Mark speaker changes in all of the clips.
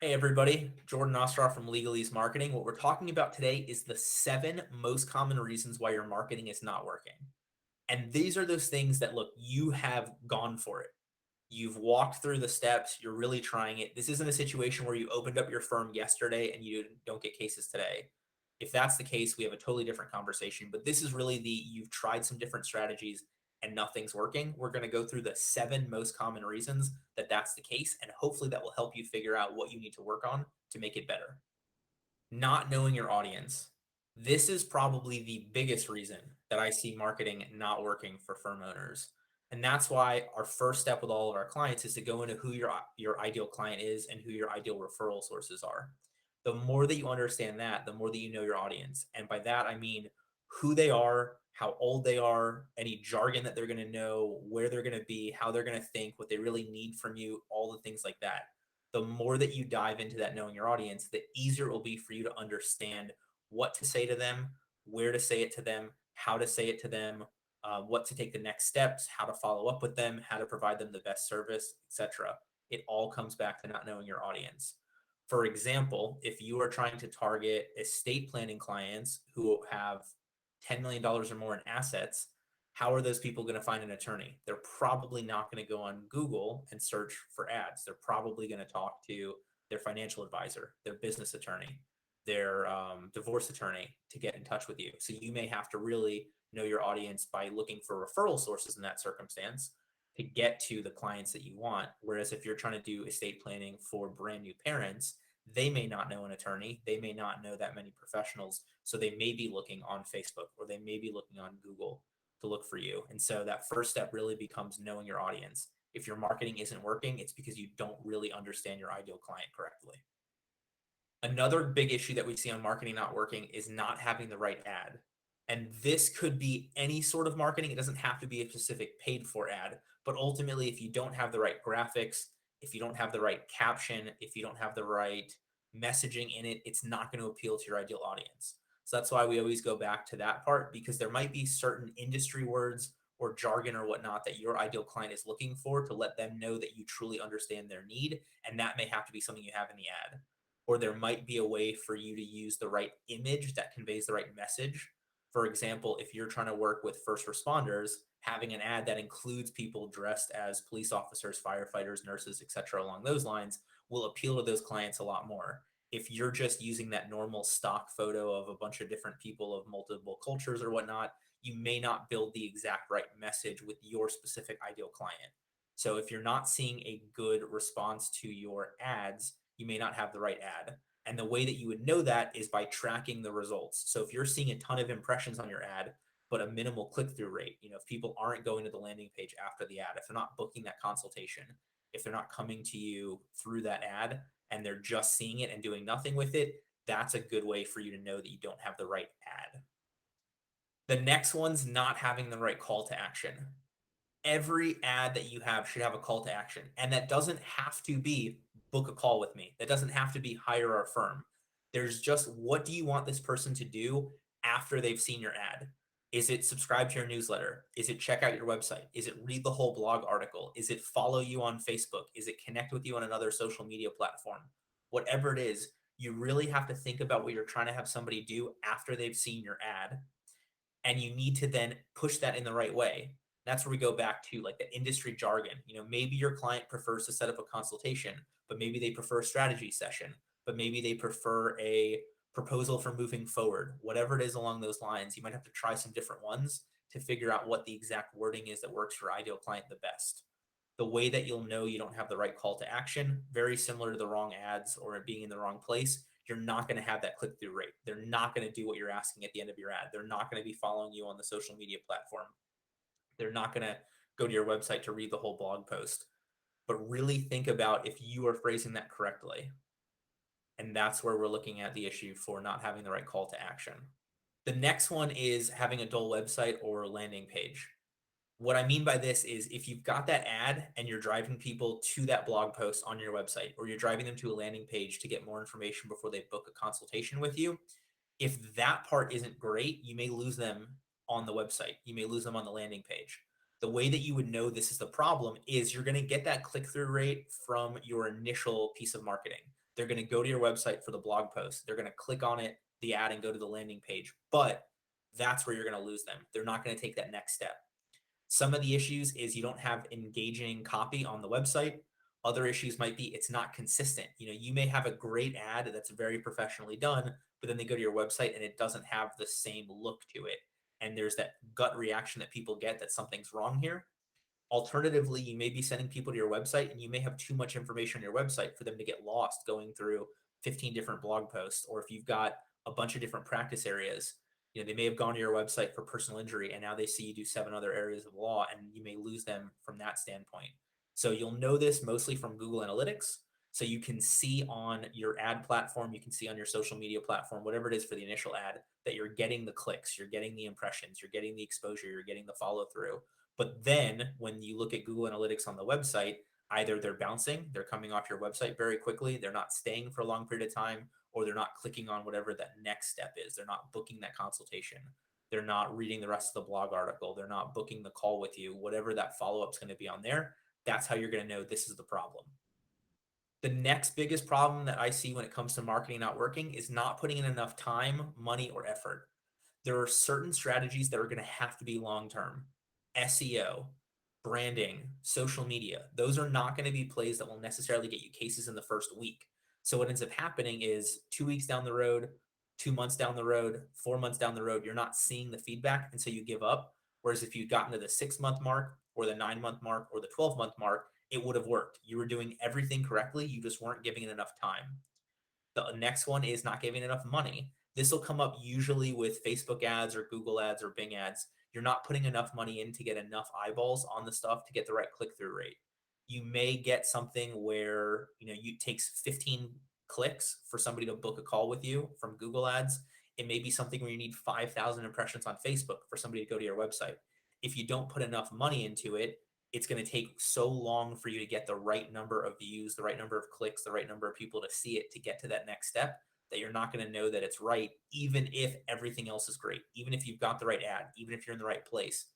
Speaker 1: Hey everybody, Jordan Ostroff from Legalese Marketing. What we're talking about today is the 7 most common reasons why your marketing is not working. And these are those things that, look, you have gone for it. You've walked through the steps, you're really trying it. This isn't a situation where you opened up your firm yesterday and you don't get cases today. If that's the case, we have a totally different conversation. But this is really you've tried some different strategies and nothing's working. We're going to go through the 7 most common reasons that that's the case. And hopefully that will help you figure out what you need to work on to make it better. Not knowing your audience. This is probably the biggest reason that I see marketing not working for firm owners. And that's why our first step with all of our clients is to go into who your ideal client is and who your ideal referral sources are. The more that you understand that, the more that you know your audience. And by that, I mean who they are, how old they are, any jargon that they're going to know, where they're going to be, how they're going to think, what they really need from you, all the things like that. The more that you dive into that knowing your audience, the easier it will be for you to understand what to say to them, where to say it to them, how to say it to them, what to take the next steps, how to follow up with them, how to provide them the best service, etc. It all comes back to not knowing your audience. For example, if you are trying to target estate planning clients who have $10 million or more in assets, how are those people going to find an attorney? They're probably not going to go on Google and search for ads. They're probably going to talk to their financial advisor, their business attorney, their divorce attorney to get in touch with you. So you may have to really know your audience by looking for referral sources in that circumstance to get to the clients that you want. Whereas if you're trying to do estate planning for brand new parents, they may not know an attorney. They may not know that many professionals. So they may be looking on Facebook or they may be looking on Google to look for you. And so that first step really becomes knowing your audience. If your marketing isn't working, it's because you don't really understand your ideal client correctly. Another big issue that we see on marketing not working is not having the right ad. And this could be any sort of marketing. It doesn't have to be a specific paid for ad, but ultimately, if you don't have the right graphics, if you don't have the right caption, if you don't have the right messaging in it, it's not going to appeal to your ideal audience. So that's why we always go back to that part, because there might be certain industry words or jargon or whatnot that your ideal client is looking for to let them know that you truly understand their need. And that may have to be something you have in the ad. Or there might be a way for you to use the right image that conveys the right message. For example, if you're trying to work with first responders, having an ad that includes people dressed as police officers, firefighters, nurses, etc., along those lines will appeal to those clients a lot more. If you're just using that normal stock photo of a bunch of different people of multiple cultures or whatnot, you may not build the exact right message with your specific ideal client. So if you're not seeing a good response to your ads, you may not have the right ad. And the way that you would know that is by tracking the results. So if you're seeing a ton of impressions on your ad, but a minimal click through rate, if people aren't going to the landing page after the ad, if they're not booking that consultation, if they're not coming to you through that ad and they're just seeing it and doing nothing with it, that's a good way for you to know that you don't have the right ad. The next one's not having the right call to action. Every ad that you have should have a call to action. And that doesn't have to be book a call with me. That doesn't have to be hire our firm. There's just, what do you want this person to do after they've seen your ad? Is it subscribe to your newsletter? Is it check out your website? Is it read the whole blog article? Is it follow you on Facebook? Is it connect with you on another social media platform? Whatever it is, you really have to think about what you're trying to have somebody do after they've seen your ad, and you need to then push that in the right way. That's where we go back to like the industry jargon. Maybe your client prefers to set up a consultation, but maybe they prefer a strategy session, but maybe they prefer a proposal for moving forward. Whatever it is along those lines, you might have to try some different ones to figure out what the exact wording is that works for your ideal client the best. The way that you'll know you don't have the right call to action, very similar to the wrong ads or it being in the wrong place, you're not going to have that click through rate. They're not going to do what you're asking at the end of your ad. They're not going to be following you on the social media platform. They're not going to go to your website to read the whole blog post. But really think about if you are phrasing that correctly. And that's where we're looking at the issue for not having the right call to action. The next one is having a dull website or landing page. What I mean by this is if you've got that ad and you're driving people to that blog post on your website, or you're driving them to a landing page to get more information before they book a consultation with you, if that part isn't great, you may lose them on the website. You may lose them on the landing page. The way that you would know this is the problem is you're going to get that click through rate from your initial piece of marketing. They're going to go to your website for the blog post. They're going to click on it, the ad, and go to the landing page. But that's where you're going to lose them. They're not going to take that next step. Some of the issues is you don't have engaging copy on the website. Other issues might be it's not consistent. You may have a great ad that's very professionally done, but then they go to your website and it doesn't have the same look to it. And there's that gut reaction that people get that something's wrong here. Alternatively, you may be sending people to your website and you may have too much information on your website for them to get lost going through 15 different blog posts. Or if you've got a bunch of different practice areas, they may have gone to your website for personal injury and now they see you do 7 other areas of law, and you may lose them from that standpoint. So you'll know this mostly from Google Analytics. So you can see on your ad platform, you can see on your social media platform, whatever it is for the initial ad, that you're getting the clicks, you're getting the impressions, you're getting the exposure, you're getting the follow through. But then when you look at Google Analytics on the website, either they're bouncing, they're coming off your website very quickly, they're not staying for a long period of time, or they're not clicking on whatever that next step is. They're not booking that consultation. They're not reading the rest of the blog article. They're not booking the call with you, whatever that follow up is going to be on there. That's how you're going to know this is the problem. The next biggest problem that I see when it comes to marketing not working is not putting in enough time, money, or effort. There are certain strategies that are going to have to be long term. SEO, branding, social media, those are not going to be plays that will necessarily get you cases in the first week. So what ends up happening is 2 weeks down the road, 2 months down the road, 4 months down the road, you're not seeing the feedback, and so you give up. Whereas if you'd gotten to the 6 month mark or the 9 month mark or the 12 month mark, it would have worked. You were doing everything correctly. You just weren't giving it enough time. The next one is not giving enough money. This will come up usually with Facebook ads or Google ads or Bing ads. You're not putting enough money in to get enough eyeballs on the stuff to get the right click-through rate. You may get something where, it takes 15 clicks for somebody to book a call with you from Google ads. It may be something where you need 5,000 impressions on Facebook for somebody to go to your website. If you don't put enough money into it, it's going to take so long for you to get the right number of views, the right number of clicks, the right number of people to see it to get to that next step, that you're not going to know that it's right, even if everything else is great, even if you've got the right ad, even if you're in the right place,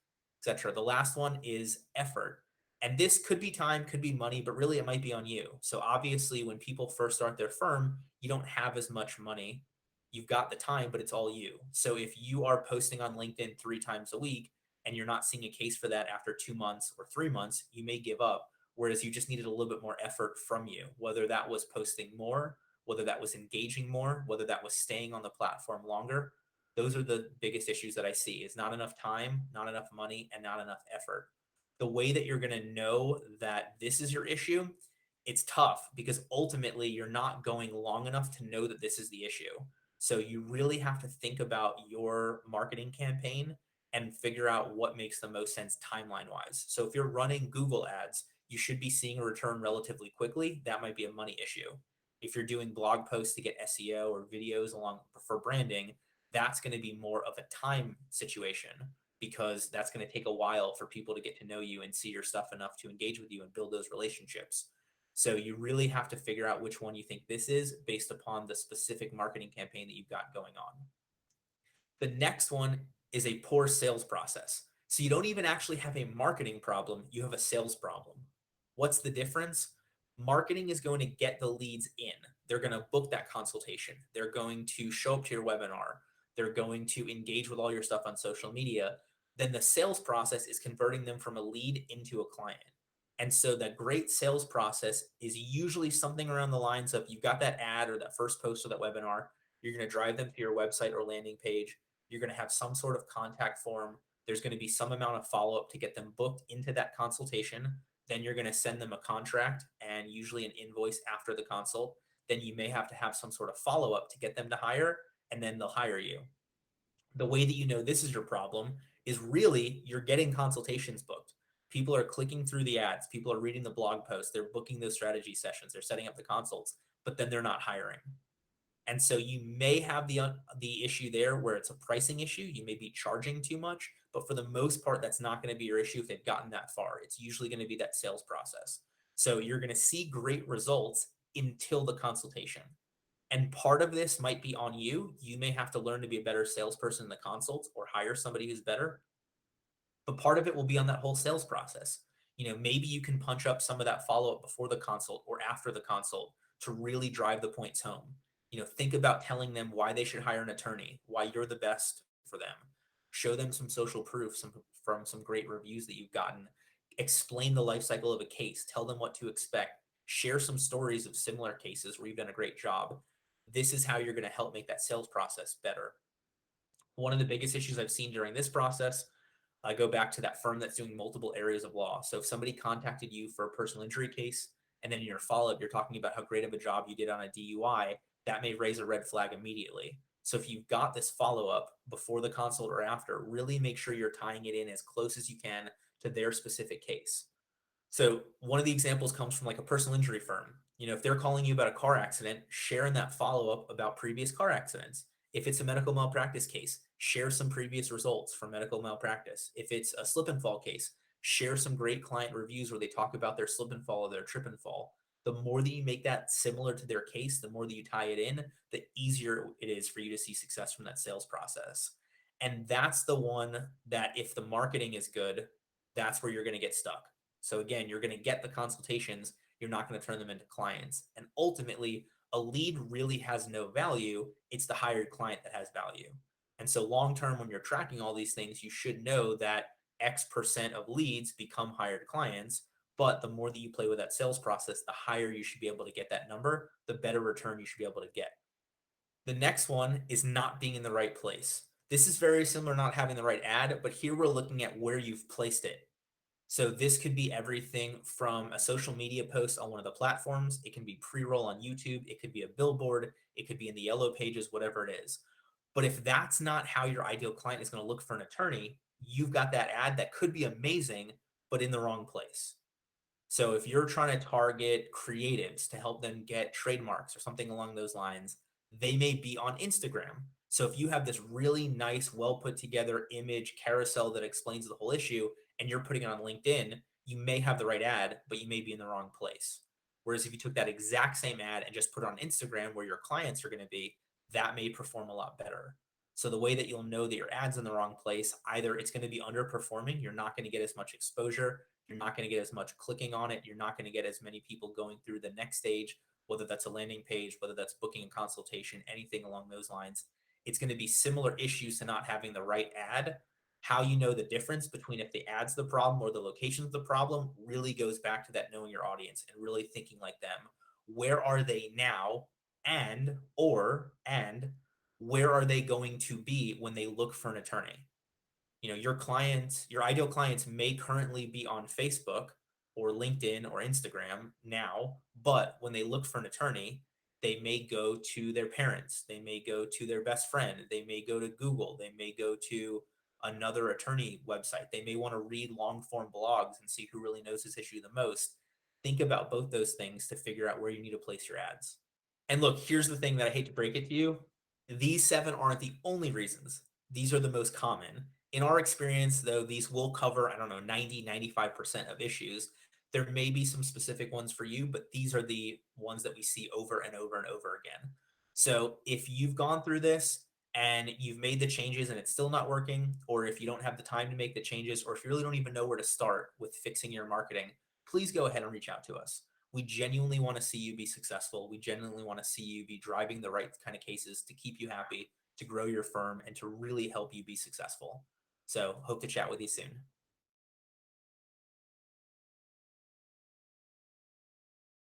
Speaker 1: etc. The last one is effort. And this could be time, could be money, but really it might be on you. So obviously, when people first start their firm, you don't have as much money. You've got the time, but it's all you. So if you are posting on LinkedIn 3 times a week, and you're not seeing a case for that after 2 months or 3 months, you may give up. Whereas you just needed a little bit more effort from you, whether that was posting more, whether that was engaging more, whether that was staying on the platform longer. Those are the biggest issues that I see is not enough time, not enough money, and not enough effort. The way that you're going to know that this is your issue, it's tough because ultimately you're not going long enough to know that this is the issue. So you really have to think about your marketing campaign and figure out what makes the most sense timeline wise. So if you're running Google ads, you should be seeing a return relatively quickly. That might be a money issue. If you're doing blog posts to get SEO or videos along for branding, that's going to be more of a time situation because that's going to take a while for people to get to know you and see your stuff enough to engage with you and build those relationships. So you really have to figure out which one you think this is based upon the specific marketing campaign that you've got going on. The next one is a poor sales process. So you don't even actually have a marketing problem, you have a sales problem. What's the difference? Marketing is going to get the leads in. They're going to book that consultation. They're going to show up to your webinar. They're going to engage with all your stuff on social media. Then the sales process is converting them from a lead into a client. And so the great sales process is usually something around the lines of you've got that ad or that first post or that webinar. You're going to drive them to your website or landing page. You're going to have some sort of contact form. There's going to be some amount of follow-up to get them booked into that consultation. Then you're going to send them a contract and usually an invoice after the consult. Then you may have to have some sort of follow-up to get them to hire, and then they'll hire you. The way that you know this is your problem is really you're getting consultations booked. People are clicking through the ads. People are reading the blog posts. They're booking those strategy sessions. They're setting up the consults, but then they're not hiring. And so you may have the issue there where it's a pricing issue. You may be charging too much, but for the most part, that's not going to be your issue if they've gotten that far. It's usually going to be that sales process. So you're going to see great results until the consultation. And part of this might be on you. You may have to learn to be a better salesperson in the consults or hire somebody who's better. But part of it will be on that whole sales process. Maybe you can punch up some of that follow-up before the consult or after the consult to really drive the points home. Think about telling them why they should hire an attorney, why you're the best for them. Show them some social proof, from some great reviews that you've gotten. Explain the life cycle of a case. Tell them what to expect. Share some stories of similar cases where you've done a great job. This is how you're going to help make that sales process better. One of the biggest issues I've seen during this process, I go back to that firm that's doing multiple areas of law. So if somebody contacted you for a personal injury case, and then in your follow-up, you're talking about how great of a job you did on a DUI, that may raise a red flag immediately. So if you've got this follow-up before the consult or after, really make sure you're tying it in as close as you can to their specific case. So one of the examples comes from like a personal injury firm. If they're calling you about a car accident, share in that follow-up about previous car accidents. If it's a medical malpractice case, share some previous results from medical malpractice. If it's a slip and fall case, share some great client reviews where they talk about their slip and fall or their trip and fall. The more that you make that similar to their case, the more that you tie it in, the easier it is for you to see success from that sales process. And that's the one that if the marketing is good, that's where you're going to get stuck. So again, you're going to get the consultations, you're not going to turn them into clients. And ultimately, a lead really has no value. It's the hired client that has value. And so long term, when you're tracking all these things, you should know that X% of leads become hired clients. But the more that you play with that sales process, the higher you should be able to get that number, the better return you should be able to get. The next one is not being in the right place. This is very similar, not having the right ad, but here we're looking at where you've placed it. So this could be everything from a social media post on one of the platforms. It can be pre-roll on YouTube. It could be a billboard. It could be in the yellow pages, whatever it is. But if that's not how your ideal client is going to look for an attorney, you've got that ad that could be amazing, but in the wrong place. So if you're trying to target creatives to help them get trademarks or something along those lines, they may be on Instagram. So if you have this really nice, well put together image carousel that explains the whole issue and you're putting it on LinkedIn, you may have the right ad, but you may be in the wrong place. Whereas if you took that exact same ad and just put it on Instagram where your clients are going to be, that may perform a lot better. So the way that you'll know that your ad's in the wrong place, either it's going to be underperforming, you're not going to get as much exposure, you're not going to get as much clicking on it, you're not going to get as many people going through the next stage, whether that's a landing page, whether that's booking a consultation, anything along those lines. It's going to be similar issues to not having the right ad. How you know the difference between if the ad's the problem or the location's the problem really goes back to that knowing your audience and really thinking like them. Where are they now? And where are they going to be when they look for an attorney? Your clients, your ideal clients may currently be on Facebook or LinkedIn or Instagram now, but when they look for an attorney, they may go to their parents, they may go to their best friend, they may go to Google, they may go to another attorney website, they may want to read long form blogs and see who really knows this issue the most. Think about both those things to figure out where you need to place your ads. And look, here's the thing that I hate to break it to you. These 7 aren't the only reasons. These are the most common. In our experience, though, these will cover, I don't know, 90-95% of issues. There may be some specific ones for you, but these are the ones that we see over and over and over again. So if you've gone through this and you've made the changes and it's still not working, or if you don't have the time to make the changes, or if you really don't even know where to start with fixing your marketing, please go ahead and reach out to us. We genuinely want to see you be successful. We genuinely want to see you be driving the right kind of cases to keep you happy, to grow your firm, and to really help you be successful. So hope to chat with you soon.